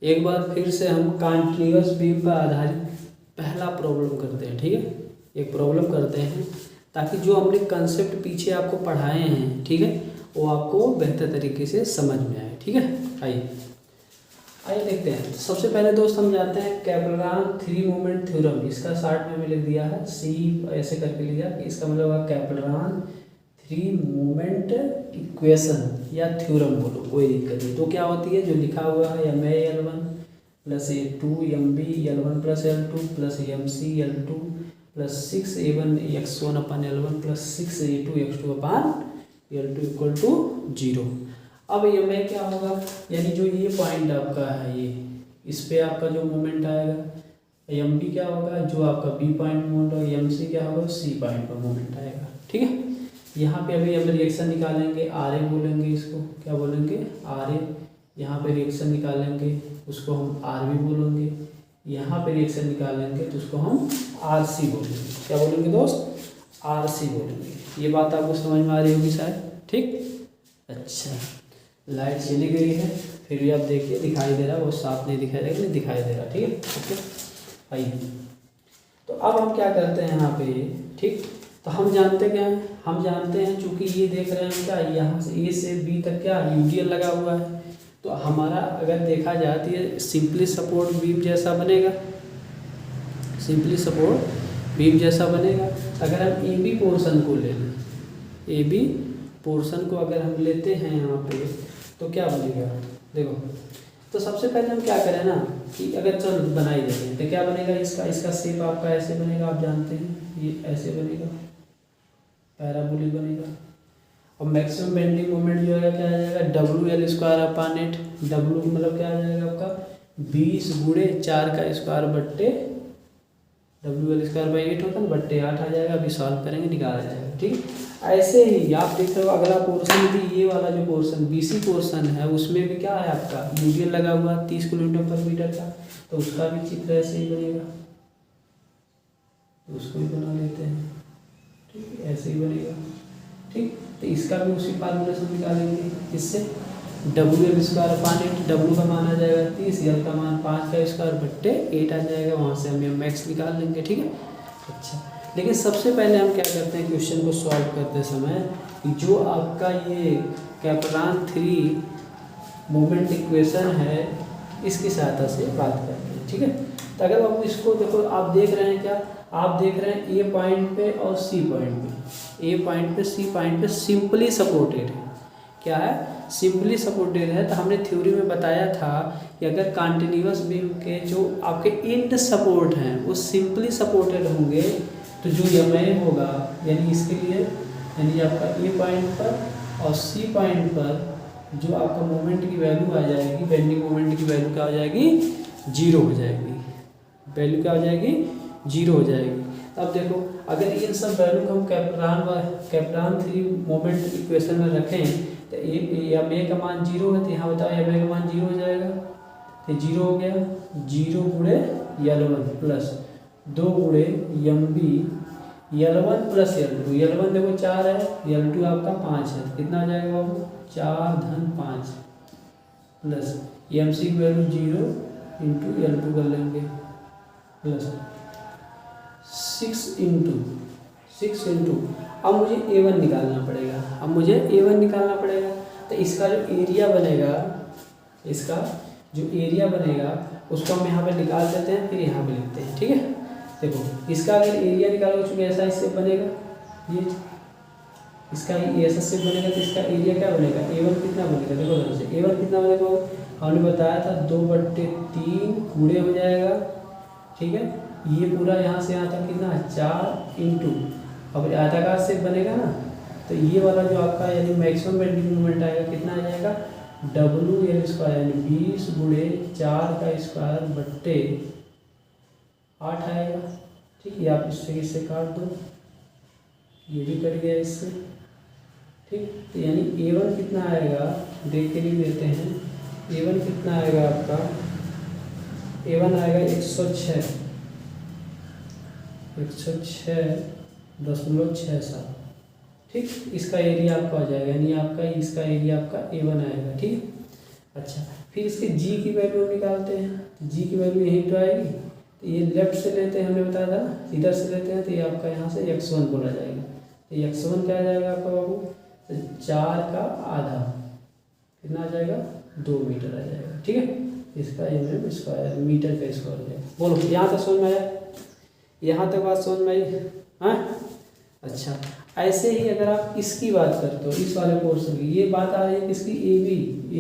एक बार फिर से हम कंटिन्यूअस बीम पर आधारित पहला प्रॉब्लम करते हैं। ठीक है, एक प्रॉब्लम करते हैं ताकि जो हमने कंसेप्ट पीछे आपको पढ़ाए हैं, ठीक है, वो आपको बेहतर तरीके से समझ में आए। ठीक है, आइए देखते हैं। तो सबसे पहले दोस्त हम जानते हैं कैपलान थ्री मोमेंट थ्योरम। इसका शॉर्ट में लिख दिया है सी, ऐसे करके लिया कि इसका मतलब है कैपलान थ्री मोमेंट इक्वेशन या थ्योरम बोलो, कोई दिक्कत नहीं। तो क्या होती है, जो लिखा हुआ है MA L1 plus A2 MB L1 plus L2 plus MC L2 plus 6A1 x1 upon L1 plus 6A2 x2 upon L2 equal to 0। अब ये में क्या होगा, यानी जो ये पॉइंट आपका है, ये इस पे आपका जो मोमेंट आएगा, MB क्या होगा, जो आपका B पॉइंट मोमेंट होगा, MC क्या होगा, C पॉइंट पर मोमेंट आएगा। ठीक है, यहाँ पे अभी हम रिएक्शन निकालेंगे, RA बोलेंगे, इसको क्या बोलेंगे, RA। यहाँ पे रिएक्शन निकालेंगे, उसको हम RB बोलेंगे। यहाँ पे रिएक्शन निकालेंगे तो उसको हम RC बोलेंगे। क्या बोलेंगे दोस्त, RC बोलेंगे। ये बात आपको समझ में आ रही होगी शायद। ठीक, अच्छा, लाइट चली गई है, फिर भी आप देखिए दिखाई दे रहा है, वो साफ नहीं दिखाई देगा, नहीं दिखाई दे रहा। ठीक है, ओके, आइए। तो अब हम क्या करते हैं यहाँ पे, ठीक, तो हम जानते क्या हैं, हम जानते हैं चूंकि ये देख रहे हैं क्या, यहाँ से A से B तक क्या UDL लगा हुआ है, तो हमारा अगर देखा जाए तो ये सिंपली सपोर्ट बीम जैसा बनेगा, सिंपली सपोर्ट बीम जैसा बनेगा। अगर हम AB पोर्शन को ले लें, AB पोर्शन को अगर हम लेते हैं यहाँ पे, तो क्या बनेगा, देखो। तो सबसे पहले हम क्या करें ना कि अगर चल बनाई देते हैं तो क्या बनेगा, इसका शेप आपका ऐसे बनेगा, आप जानते हैं ये ऐसे बनेगा, पैराबोलिक बनेगा। और मैक्सिमम बेंडिंग मोमेंट जो है क्या आ जाएगा, WL² अपान 8। W मतलब क्या आ जाएगा आपका 20 गुणे 4 का स्क्वायर बट्टे WL²/8 होता है, बट्टे 8 आ जाएगा। अभी सॉल्व करेंगे, निकाला जाएगा। ठीक, ऐसे ही आप देख रहे हो अगला पोर्शन भी, ये वाला जो पोर्शन BC पोर्शन है, उसमें भी क्या है आपका UDL लगा हुआ 30 किलोमीटर का, तो उसका भी चित्र ऐसे ही बनेगा, तो उसको भी बना लेते हैं। ठीक, ऐसे ही बनेगा। ठीक, तो इसका भी उसी फार्मूले से निकालेंगे, इससे WL²/8, W का मान आ जाएगा 30, L का मान 5 का स्क्वायर बट्टे 8 आ जाएगा, वहाँ से हम MX निकाल लेंगे। ठीक है, अच्छा, लेकिन सबसे पहले हम क्या करते हैं, क्वेश्चन को सॉल्व करते समय जो आपका ये कैपलान थ्री मोमेंट इक्वेशन है, इसकी सहायता से बात करते हैं। ठीक है, तो अगर आप इसको देखो, आप देख रहे हैं क्या, आप देख रहे हैं A पॉइंट पे और C पॉइंट पे, A पॉइंट पे C पॉइंट पे सिंपली सपोर्टेड है। क्या है, सिंपली सपोर्टेड है। तो हमने थ्योरी में बताया था कि अगर कंटिन्यूअस बीम के जो आपके इंड सपोर्ट हैं वो सिंपली सपोर्टेड होंगे, तो जो MA होगा, यानी इसके लिए, यानी आपका A पॉइंट पर और C पॉइंट पर जो आपका मोमेंट की वैल्यू आ जाएगी, बेंडिंग मोमेंट की वैल्यू क्या हो जाएगी, 0 हो जाएगी। वैल्यू क्या हो जाएगी, 0 हो जाएगी। अब देखो, अगर इन सब वैल्यू को हम कैपलान थ्री मोमेंट इक्वेशन में रखें, तो MA का मान 0 है, तो यहाँ बताओ MA का मान 0 हो जाएगा, तो 0 हो गया, 0 गुणे L1 प्लस 2 गुणे MB L1 plus L2। L1 देखो 4 है, L2 आपका 5 है, कितना आ जाएगा बाबू, 4 धन 5 प्लस MC की वैल्यू 0 इंटू L2 कर लेंगे, प्लस 6 इंटू अब मुझे A1 निकालना पड़ेगा, अब मुझे A1 निकालना पड़ेगा। तो इसका जो एरिया बनेगा, इसका जो एरिया बनेगा उसको हम यहाँ पे निकाल देते हैं, फिर यहाँ पे लिखते हैं। ठीक है, देखो इसका अगर एरिया निकालोगे, चूँकि ऐसा इससे बनेगा, ये इसका ऐसा शेप बनेगा, तो इसका एरिया क्या बनेगा, A1 कितना बनेगा, देखो ध्यान से, A1 कितना बनेगा, हमने बताया था 2/3 गुणे हो जाएगा। ठीक है, ये पूरा यहाँ से यहाँ तक कितना, 4 इंटू, अब आयताकार शेप बनेगा ना, तो ये वाला जो आपका यानी मैक्सिमम बेंडिंग मोमेंट आएगा, कितना आ जाएगा, WL² यानी 20 गुणे 4 का स्क्वायर बट्टे 8 आएगा। ठीक है, आप इससे काट दो, ये भी कट गया इससे। ठीक, तो यानी A1 कितना आएगा, देख के लिख देते हैं, A1 कितना आएगा आपका, A1 आएगा 106.67। ठीक, इसका एरिया आपका हो जाएगा, यानी आपका इसका एरिया आपका A1 आएगा। ठीक, अच्छा, फिर इसके जी की वैल्यू निकालते हैं, तो जी की वैल्यू यहीं तो आएगी, तो ये लेफ्ट से लेते हैं, हमने बताया था ना, इधर से लेते हैं, तो ये आपका यहाँ से x1 बोला जाएगा, तो x1 क्या आ जाएगा आपका बाबू, तो 4 का आधा कितना आ जाएगा, 2 मीटर आ जाएगा। ठीक है, इसका mm स्क्वायर, मीटर का स्क्वायर है। बोलो यहाँ तक समझ में आया, यहाँ तक बात समझ में आई। हाँ अच्छा, ऐसे ही अगर आप इसकी बात करते हो, इस वाले पोर्शन की, ये बात आ रही है किसकी, ए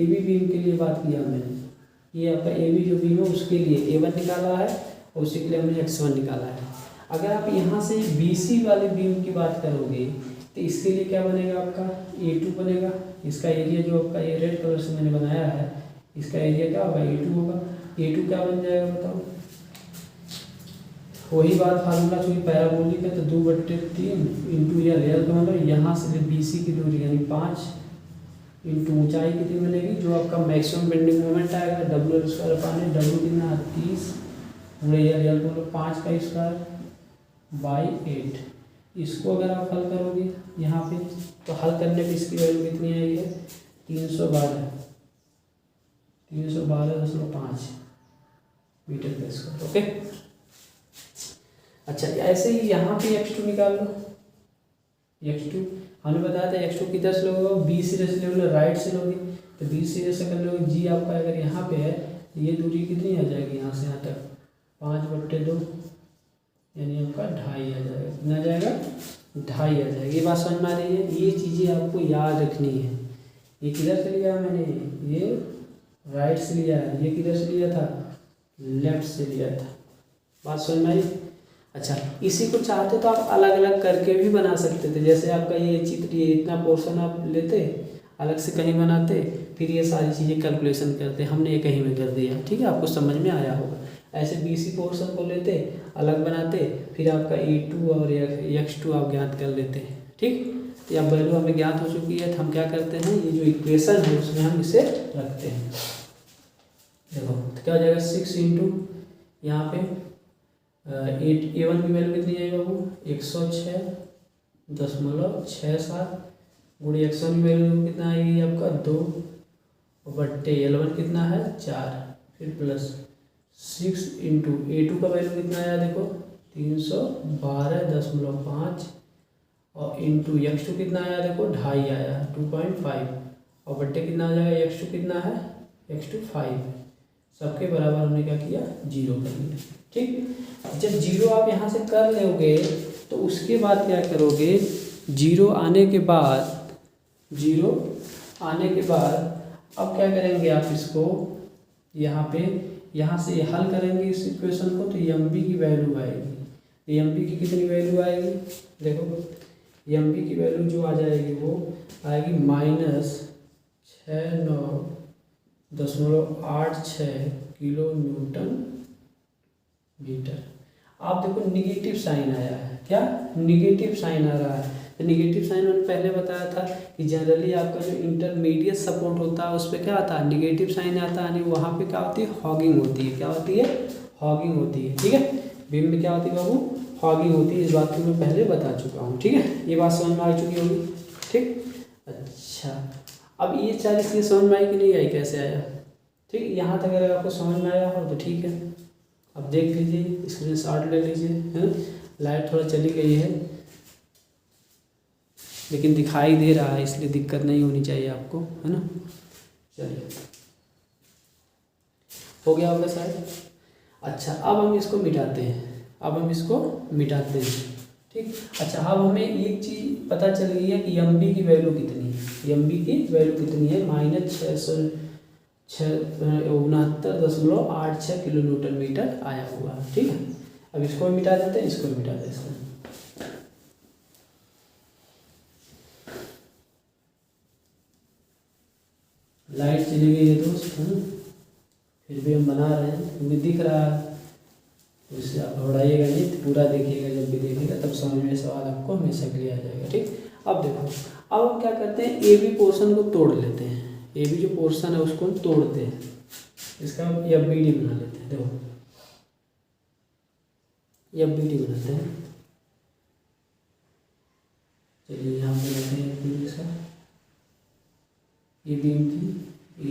बी बीम के लिए बात किया मैंने, ये आपका ए बी जो बीम है उसके लिए A1 निकाला है और उसी के लिए हमने x1 निकाला है। अगर आप यहाँ से BC वाले बीम की बात करोगे तो इसके लिए क्या बनेगा आपका, A2 बनेगा। इसका एरिया जो आपका ये रेड कलर से मैंने बनाया है, इसका एरिया क्या होगा, A2 होगा। A2 क्या बन जाएगा बताओ, वही बात फार्मूला चूँकि पैराबोलिक है तो 2/3 इंटू या रियल का मतलब यहाँ से BC की दूरी यानी 5 इंटू ऊंचाई कितनी मिलेगी, जो आपका मैक्सिमम बेंडिंग मोमेंट आएगा W² पाने, W कितना 30 पूरे या रियल का मतलब 5 का स्क्वायर बाई 8। इसको अगर आप हल करोगे यहाँ पे तो हल करने पे इसकी वैल्यू कितनी आएगी, 312.5 मीटर का स्क्वायर। ओके अच्छा, ऐसे ही यहाँ पे x2 निकाल लो। x2 हमने बताया था x2 किधर से लोगे, बी सिरे से लोगे, राइट से लोगे, तो बी सिरे से कर लोगे। जी आपका अगर यहाँ पे है तो ये दूरी कितनी आ जाएगी, यहाँ से यहाँ तक 5/2 यानी आपका 2.5 आ जाएगा। कितना आ जाएगा, 2.5 आ जाएगा। ये बात समझ में आ रही है, ये चीज़ें आपको याद रखनी है। ये किधर से लिया मैंने, ये राइट से लिया है, ये किधर से लिया था, लेफ्ट से लिया था। बात समझ में आई। अच्छा, इसी को चाहते तो आप अलग अलग करके भी बना सकते थे, जैसे आपका ये चित्र, ये इतना पोर्शन आप लेते अलग से कहीं बनाते, फिर ये सारी चीज़ें कैलकुलेशन करते, हमने ये कहीं में कर दिया। ठीक है, आपको समझ में आया होगा। ऐसे BC पोर्शन को लेते अलग बनाते, फिर आपका A2 और x2 आप ज्ञात कर लेते हैं। ठीक, तो अब वैल्यू हमें ज्ञात हो चुकी है, तो हम क्या करते हैं, ये जो इक्वेशन है उसमें हम इसे रखते हैं। देखो तो क्या हो जाएगा, 6 इंटू यहाँ पे A1 की वैल्यू कितनी आएगी बाबू, 106.67 गुणे x1 की वैल्यू कितना आएगी आपका 2 बट्टे L1 कितना है 4, फिर प्लस 6 इंटू A2 का वैल्यू कितना आया देखो 312.5 और इंटू x2 कितना आया देखो 2.5 आया 2.5 और बट्टे कितना आ जाएगा x2 कितना है x2 5, सबके बराबर हमने क्या किया 0 कर लिया। ठीक, जब 0 आप यहाँ से कर लोगे तो उसके बाद क्या करोगे, 0 आने के बाद अब क्या करेंगे आप इसको यहाँ से हल करेंगे इस इक्वेशन को, तो MB की वैल्यू आएगी। MB की कितनी वैल्यू आएगी देखो, MB की वैल्यू जो आ जाएगी वो आएगी -69.86 किलो न्यूटन मीटर। आप देखो निगेटिव साइन आया है, क्या निगेटिव साइन आ रहा है, तो निगेटिव साइन मैंने पहले बताया था कि जनरली आपका जो इंटरमीडिएट सपोर्ट होता है उस पर क्या आता है निगेटिव साइन आता है, यानी वहाँ पे क्या होती है हॉगिंग होती है। क्या होती है, हॉगिंग होती है। ठीक है, बीम में क्या होती है बाबू, हॉगिंग होती है। इस बात को मैं पहले बता चुका हूँ। ठीक है, ये बात समझ में आ चुकी होगी। ठीक, अच्छा अब ये 40 ये समझ में आई कि नहीं आई, कैसे आया। ठीक, यहाँ तक अगर आपको समझ में आया हो तो ठीक है, अब देख लीजिए, स्क्रीनशॉट ले लीजिए, है ना। लाइट थोड़ा चली गई है लेकिन दिखाई दे रहा है, इसलिए दिक्कत नहीं होनी चाहिए आपको, है ना। चलिए, हो गया होगा शायद। अच्छा, अब हम इसको मिटाते हैं, ठीक। अच्छा, अब हमें एक चीज़ पता चल गई है कि MB की वैल्यू कितनी है, -69.86 किलो न्यूटन मीटर आया हुआ है। ठीक है, अब इसको मिटा देते हैं, इसको मिटा देते हैं। लाइट चली गई है दोस्त, फिर भी हम बना रहे हैं क्योंकि दिख रहा है, तो इससे आप घबराइएगा नहीं, तो पूरा देखिएगा, जब भी देखिएगा तब समझ में सवाल आपको हमेशा क्लियर आ जाएगा। ठीक, अब देखो, अब हम क्या करते हैं, AB पोर्शन को तोड़ लेते हैं। AB जो पोर्शन है उसको हम तोड़ते हैं, इसका हम FBD बना लेते हैं। देखो FBD बनाते हैं, चलिए यहाँ पे लेते हैं। FBD का ये बीम थी A,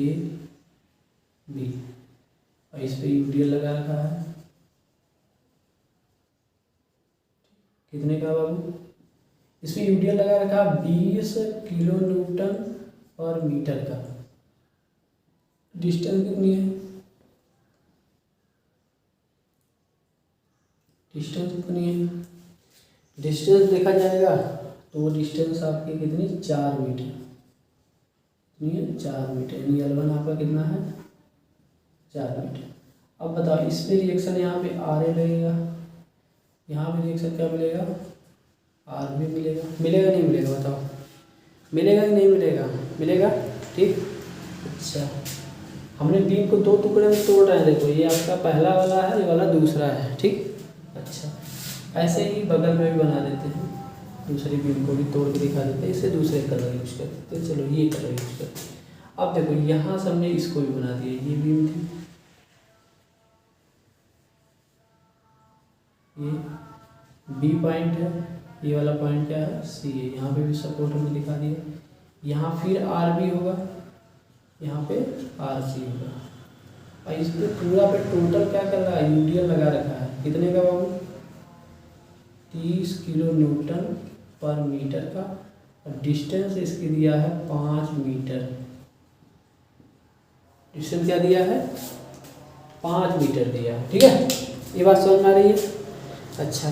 और इस पे यूडीएल लगा रखा है, कितने का बाबू, इसमें यूडीएल लगा रखा है 20 किलो न्यूटन पर मीटर का। डिस्टेंस कितनी है, डिस्टेंस कितनी है, डिस्टेंस देखा जाएगा तो वो डिस्टेंस आपकी कितनी 4 मीटर, कितनी है 4 मीटर, यानी L1 आपका कितना है 4 मीटर। अब बताओ इस पे रिएक्शन यहाँ पे RA लगेगा, यहाँ पे रिएक्शन क्या मिलेगा RB मिलेगा, मिलेगा नहीं मिलेगा बताओ, मिलेगा कि नहीं मिलेगा, मिलेगा, ठीक। अच्छा हमने बीम को 2 टुकड़े में तोड़ रहे हैं, देखो ये आपका पहला वाला है, ये वाला दूसरा है, ठीक। अच्छा ऐसे ही बगल में भी बना देते हैं, दूसरी बीम को भी तोड़ के दिखा देते हैं, इससे दूसरे कलर यूज कर देते हैं, चलो ये कलर यूज करते हैं। अब देखो यहाँ से हमने इसको भी बना दिया, ये बीम थी, ये बी पॉइंट है, ये वाला पॉइंट क्या है सी है, यहाँ पे भी सपोर्ट हमने दिखा दिया, यहाँ फिर आर बी होगा, यहाँ पे आर सी होगा, और इस पे पूरा पे टोटल क्या कर रहा है यूडीएल लगा रखा है, कितने का बाबू 30 किलो न्यूटन पर मीटर का, और डिस्टेंस इसकी दिया है 5 मीटर, डिस्टेंस क्या दिया है 5 मीटर दिया है, ठीक है, ये बात समझ में आ रही है। अच्छा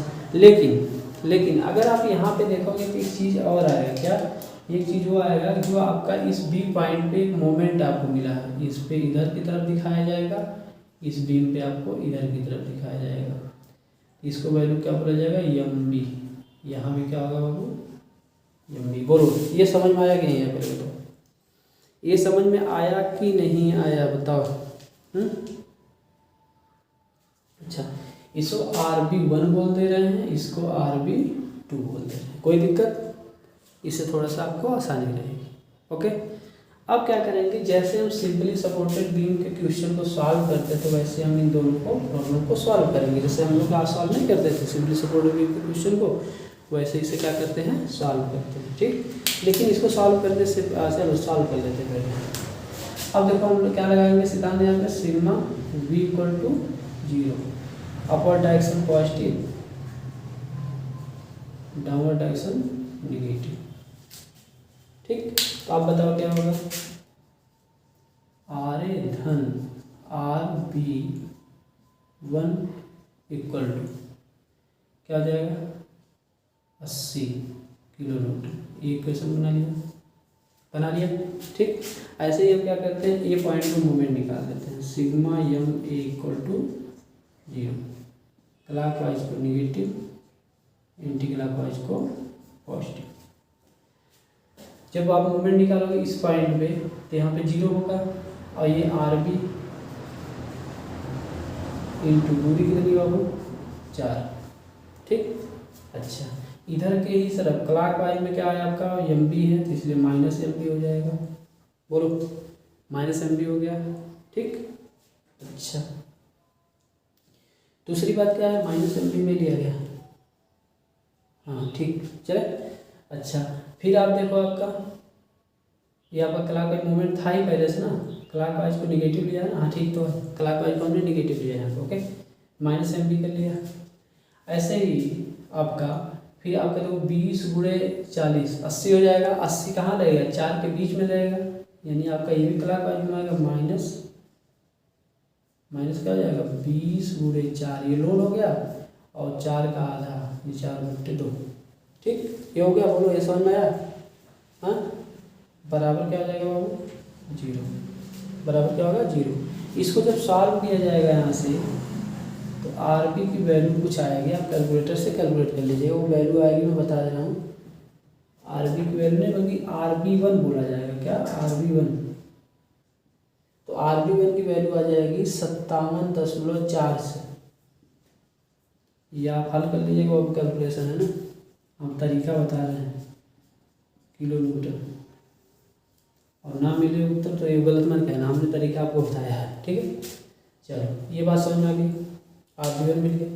लेकिन अगर आप यहाँ पे देखोगे तो एक चीज़ और आएगा, क्या एक चीज़ वो आएगा जो आपका इस बी पॉइंट पे एक मोमेंट आपको मिला है, इस पे इधर की तरफ दिखाया जाएगा, इस बीम पे आपको इधर की तरफ दिखाया जाएगा, इसको वैल्यू क्या बोला जाएगा एम बी, यहाँ भी क्या होगा बाबू एम बी। बोलो ये समझ में आया कि नहीं आया, पहले बताओ ये समझ में आया कि नहीं आया बताओ। अच्छा इसको RB1 बोल दे रहे हैं, इसको RB2 बोल दे रहे हैं, कोई दिक्कत, इससे थोड़ा सा आपको आसानी रहेगी। ओके अब क्या करेंगे, जैसे हम सिंपली सपोर्टेड बीम के क्वेश्चन को सॉल्व करते थे वैसे हम इन दोनों को प्रॉब्लम को सॉल्व करेंगे। जैसे हम लोग आज सॉल्व नहीं करते थे सिंपली सपोर्टेड बीम के क्वेश्चन को, वैसे इसे क्या करते हैं सॉल्व करते हैं, ठीक। लेकिन इसको सॉल्व करने से चलो सॉल्व कर लेते हैं पहले। अब देखो हम लोग क्या लगाएंगे सिद्धांत यहाँ पे, sigma V = 0, upward direction positive, downward direction negative, ठीक। तो आप बताओ क्या होगा, RA धन RB1 = क्या हो जाएगा 80 किलो न्यूटन, ये इक्वेशन बना लिया, ठीक। ऐसे ही हम क्या करते हैं, ये पॉइंट में मूवमेंट निकाल देते हैं, सिग्मा MA = 0, क्लॉकवाइज को नेगेटिव, एंटी क्लॉकवाइज को पॉजिटिव। जब आप मूवमेंट निकालोगे इस पॉइंट पे तो यहाँ पे 0 होगा, और ये RB इंटू दूरी कितनी बाबू 4, ठीक। अच्छा इधर के ही तरफ क्लॉकवाइज में क्या है आपका MB है, तो इसलिए -MB हो जाएगा, बोलो -MB हो गया, ठीक। अच्छा दूसरी बात क्या है -MB में लिया गया, हाँ ठीक चले। अच्छा फिर आप देखो आपका ये आपका क्लॉकवाइज मूवमेंट था ही पहले से ना, क्लॉकवाइज को नेगेटिव लिया ना, हाँ ठीक, तो क्लॉकवाइज को हमने नेगेटिव लिया यहाँ पे, ओके -MB कर लिया। ऐसे ही आपका फिर आपका देखो 20 × 40 80 हो जाएगा, 80 कहाँ लगेगा 4 के बीच में रहेगा, यानी आपका ये भी क्लॉकवाइज में आएगा, माइनस क्या हो जाएगा 20 × 4, ये लोड हो गया, और 4 का आधा, ये 4/2, ठीक। ये हो गया, बोलो ये समझ में आया, हाँ बराबर क्या हो जाएगा बाबू 0, बराबर क्या होगा 0। इसको जब सॉल्व किया जाएगा यहाँ से तो RB की वैल्यू कुछ आएगी, आप कैलकुलेटर से कैलकुलेट कर लीजिएगा, वो वैल्यू आएगी मैं बता दे रहा हूँ, RB की वैल्यू नहीं बल्कि RB1 बोला जाएगा, क्या RB1, तो RB1 की वैल्यू आ जाएगी 57.4 से, ये आप हल कर लीजिएगा, वो कैलकुलेशन है ना, हम तरीका बता रहे हैं किलो न्यूटन, और ना मिले उत्तर तो ये गलत मत कहना, हमने तरीका आपको बताया है, ठीक है। चलो ये बात समझ में आ गई, RB1 मिल गया,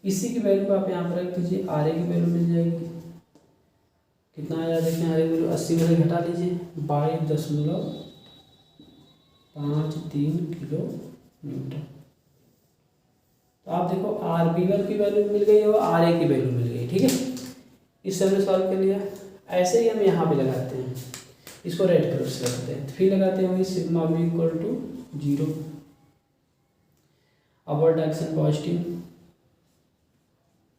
इसी की वैल्यू को आप यहाँ पर रख दीजिए, RA की वैल्यू मिल जाएगी, कितना आया देखें, RA की वैल्यू 80 में से घटा लीजिए 22.53 किलो न्यूटन, तो आप देखो RB1 की वैल्यू मिल गई और RA की वैल्यू मिल गई, ठीक है। इससे हमने सॉल्व कर लिया। ऐसे ही हम यहाँ पे लगाते हैं, इसको रेड कलर से लगाते हैं, फिर लगाते हैं sigma B equal to 0, upward direction positive,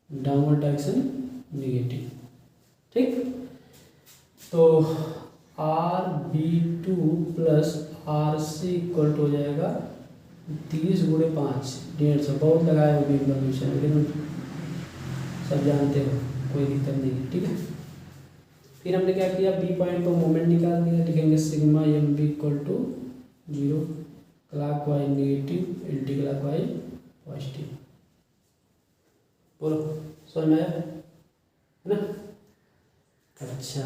downward direction negative, ठीक। तो RB2 plus RC equal to हो जाएगा 30 गुणे 5, 150। बहुत लगाया होगी इन्फॉर्मेशन, लेकिन सब जानते हो, कोई दिक्कत नहीं है, ठीक है। फिर हमने क्या किया, बी पॉइंट पर मोमेंट निकाल दिया, लिखेंगे sigma MB equal to 0, clockwise negative, anti clockwise positive. बोलो समझ में आया है ना। अच्छा,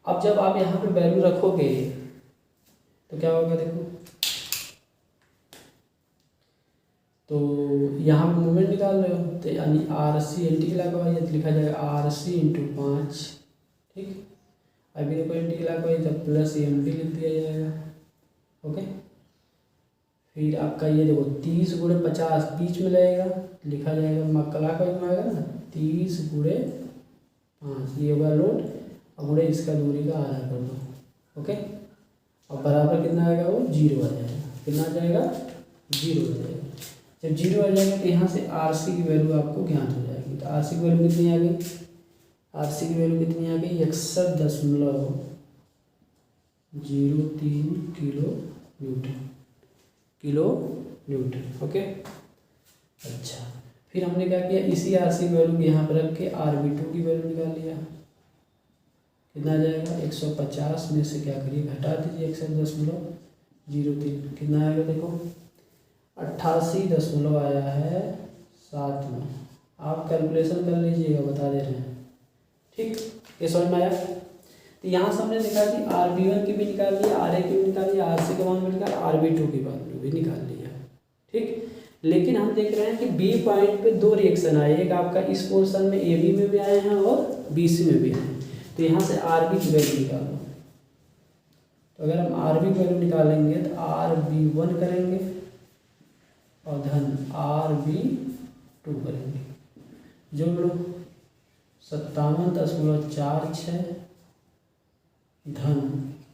अब जब आप यहाँ पे वैल्यू रखोगे तो क्या होगा, देखो तो यहाँ पे मोमेंट निकाल रहे हो, तो यानी RC एंटी क्लॉकवाइज लिखा जाएगा RC इंटू 5, ठीक। अभी देखो एंटी क्लॉकवाइज जब प्लस MB लिख दिया जाएगा, ओके। फिर आपका ये देखो 30 गुणे 50 बीच में लगेगा, लिखा जाएगा क्लॉकवाइज में आएगा ना, 30 गुणे 5, ये होगा लोड, और गुणे इसका दूरी का आधा कर दो, ओके। और बराबर कितना आएगा, वो 0 आ जाएगा। कितना आ जाएगा, 0 आ जाएगा। जब 0 आ जाएगा तो यहाँ से RC की वैल्यू आपको ज्ञात हो जाएगी। तो RC की वैल्यू कितनी आ गई, RC की वैल्यू कितनी आ गई, 61.03 किलो न्यूटन, ओके। अच्छा, फिर हमने क्या किया, इसी RC की वैल्यू यहाँ पर रख के RB2 की वैल्यू निकाल लिया। कितना आ जाएगा, 150 में से क्या करिए, घटा दीजिए 61.03, कितना आएगा, देखो 88 आया है 7 में। आप कैलकुलेशन कर लीजिएगा, बता दे रहे हैं, ठीक। ये समझ में आया। तो यहाँ से हमने देखा कि RB1 की भी निकाल लिया, RA की भी निकाल लिया, RC का मान भी निकाल, RB2 की वैल्यू भी निकाल लिया, ठीक। लेकिन हम देख रहे हैं कि B पॉइंट पे 2 रिएक्शन आए, एक आपका इस पोर्शन में AB में भी आए हैं और BC में भी आए हैं। तो यहाँ से RB की वैल्यू निकालो। तो अगर हम RB की वैल्यू निकालेंगे तो RB1 करेंगे और धन RB2 करेंगे, जोड़ लो 57.46 धन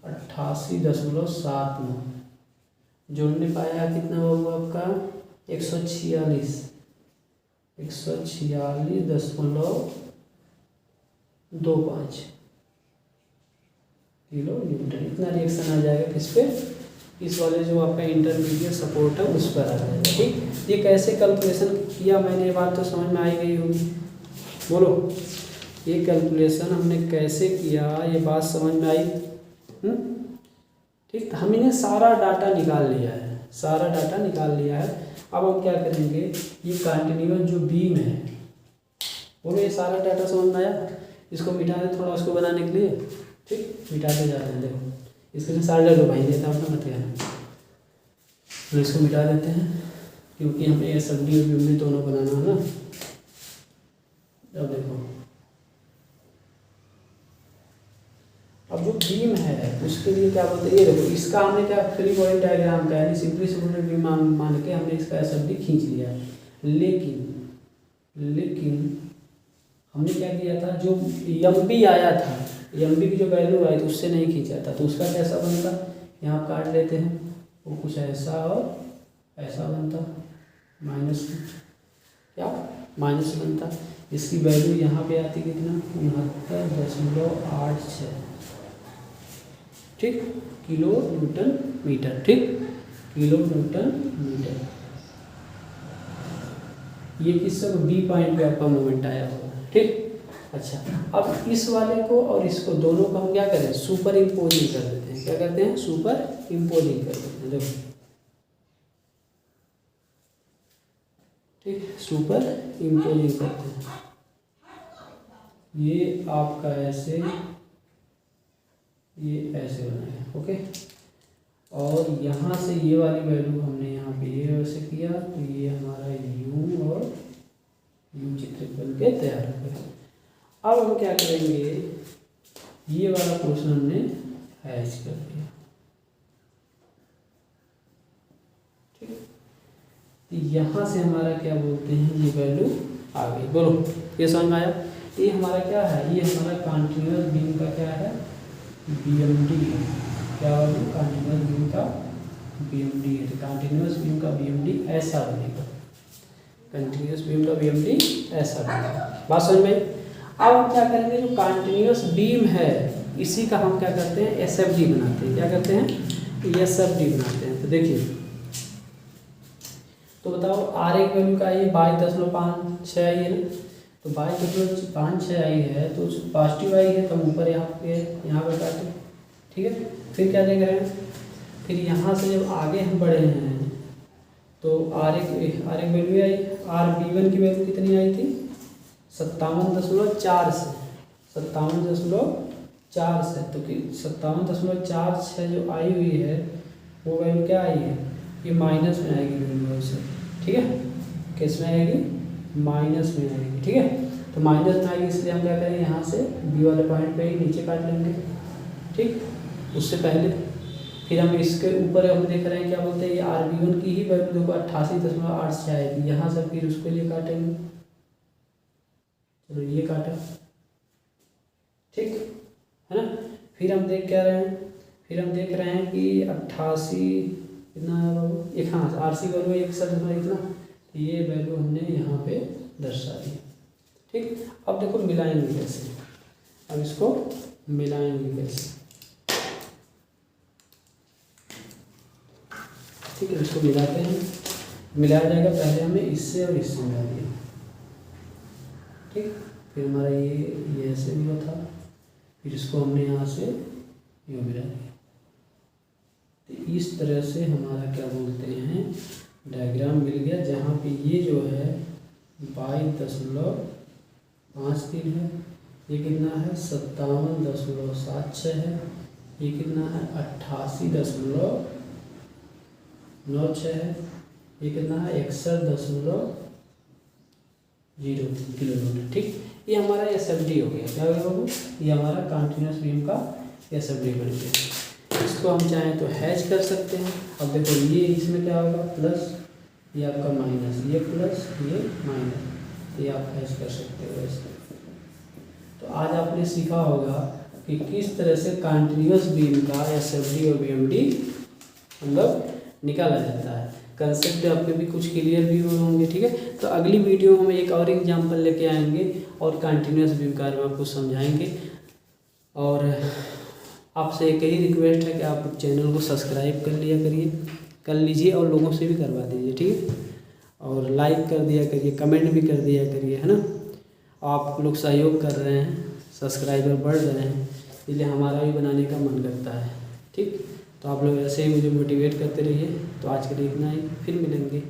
88.79, जोड़ने पाया कितना होगा आपका 146.25 किलो न्यूटन। इतना रिएक्शन आ जाएगा किस पे, इस वाले जो आपका इंटरमीडिएट सपोर्ट है उस पर आ जाएगा, ठीक। ये कैसे कैलकुलेशन किया मैंने, ये बात तो समझ में आई गई होगी। बोलो, ये कैलकुलेशन हमने कैसे किया, ये बात समझ में आई, ठीक। हमने सारा डाटा निकाल लिया है, सारा डाटा निकाल लिया है। अब हम क्या करेंगे, ये कंटिन्यूअस जो बीम है, बोलो ये सारा डाटा समझ में आया। इसको मिटा दें थोड़ा उसको बनाने के लिए, ठीक, मिटाते जाते हैं। देखो इसके लिए सारा डाटा भाई देता हूँ, मत कहना। तो इसको मिटा देते हैं, क्योंकि हमें SFD और बीम दोनों बनाना है ना। अब देखो, अब जो बीम है उसके लिए क्या बोलते हैं, ये देखो इसका हमने क्या फ्री बॉडी डायग्राम का, यानी सिंपली सिंपल बीम मान के हमने इसका SFD खींच लिया है। लेकिन हमने क्या किया था, जो MB आया था, MB की जो वैल्यू आई थी उससे नहीं खींचा था, तो उसका कैसा बनता, यहाँ काट लेते हैं, वो कुछ ऐसा और ऐसा बनता, माइनस बनता। इसकी वैल्यू यहाँ पे आती कितना, 69.86, ठीक, किलो न्यूटन मीटर, ठीक, किलो न्यूटन मीटर। ये किससे, B पॉइंट पे आपका मोमेंट आया होगा, ठीक। अच्छा, अब इस वाले को और इसको दोनों को हम क्या करें, सुपर इम्पोजिंग कर देते हैं। क्या करते हैं, सुपर इम्पोजिंग कर देते हैं। देखो, ठीक, सुपर इम्पोजिंग करते हैं। ये आपका ऐसे, ये ऐसे बनाया, ओके। और यहाँ से ये वाली वैल्यू हमने यहाँ पे ये वैसे किया, तो ये हमारा U और U चित्र बन के तैयार हो गया। अब हम क्या करेंगे, ये वाला पोर्शन हमने हैच कर दिया, ठीक। तो यहाँ से हमारा क्या बोलते हैं, ये वैल्यू आ गई। बोलो ये समझ में आया। ये हमारा क्या है, ये हमारा कंटिन्यूस बीम का क्या है, BMD है। क्या वैल्यू, कंटिन्यूस बीम का BMD है। तो कंटिन्यूस बीम का BMD ऐसा बनेगा, कंटिन्यूस बीम का BMD ऐसा बनेगा। बात समझ में। अब हम क्या करेंगे, जो कंटिन्यूस बीम है इसी का हम क्या करते हैं, SFD बनाते हैं। क्या करते हैं, SFD बनाते हैं। तो देखिए, तो बताओ R1 वैल्यू का आई 22.56 आई है ना, तो 22.56 आई है तो पॉजिटिव आई है, तो हम ऊपर यहाँ पर काटे। ठीक है, फिर क्या देख रहे हैं, फिर यहाँ से जब आगे हम बढ़े हैं तो R1 वैल्यू आई, RB1 की वैल्यू कितनी आई थी, 57.4 से 57.4 से, तो 57.46 जो आई हुई है वो वैल्यू क्या आई है, ये माइनस में आएगी वैल्यू से। ठीक है, किस में आएगी, माइनस में आएगी। ठीक है, तो माइनस में आएगी, इसलिए हम क्या करेंगे, यहाँ से बी वाले पॉइंट पे ही नीचे काट लेंगे। ठीक, उससे पहले फिर हम इसके ऊपर हम देख रहे हैं क्या बोलते हैं, ये RB1 की ही वैल्यू देखो 88.8 से आएगी, यहाँ से फिर उसके लिए काटेंगे। चलो ये काटा, ठीक है ना। फिर हम देख क्या रहे हैं, फिर हम देख रहे हैं कि 88 कितना है बाबू, एक, हाँ RC वैल्यू 61 इतना, ये वैल्यू हमने यहाँ पे दर्शा दी। ठीक, अब देखो मिलाएंगे कैसे, अब इसको मिलाएंगे कैसे। ठीक है, इसको मिलाते हैं, मिलाया जाएगा। पहले हमें इससे और इससे मिला दिया। ठीक, फिर हमारा ये ऐसे हुआ था, फिर इसको हमने यहाँ से ये मिला दिया। तो इस तरह से हमारा क्या बोलते हैं, डायग्राम मिल गया, जहाँ पे ये जो है 22.53 है, ये कितना है 57.76 है, ये कितना है 88.96 है, ये कितना है 61.0 किलोमीटर। ठीक, ये हमारा SFD हो गया। क्या होगा बाबू, ये हमारा कंटिन्यूस बीम का SFD बन गया। इसको हम चाहें तो हैच कर सकते हैं। अब देखो ये इसमें क्या होगा, प्लस, ये आपका माइनस, ये प्लस, ये माइनस, ये आप हैच कर सकते हो ऐसे। तो आज आपने सीखा होगा कि किस तरह से कंटिन्यूस बीम का SFD और BMD मतलब निकाला जाता है। कंसेप्ट आपके भी कुछ क्लियर भी होंगे। ठीक है, तो अगली वीडियो में एक और एग्जांपल लेके आएंगे और कंटिन्यूस बीम के बारे में आपको समझाएंगे। और आपसे एक ही रिक्वेस्ट है कि आप चैनल को सब्सक्राइब कर लीजिए और लोगों से भी करवा दीजिए। ठीक है, और लाइक कर दिया करिए, कमेंट भी कर दिया करिए, है ना। आप लोग सहयोग कर रहे हैं, सब्सक्राइबर बढ़ रहे हैं, इसलिए हमारा भी बनाने का मन करता है। ठीक, तो आप लोग ऐसे ही मुझे मोटिवेट करते रहिए। तो आज के लिए इतना ही, फिर मिलेंगे।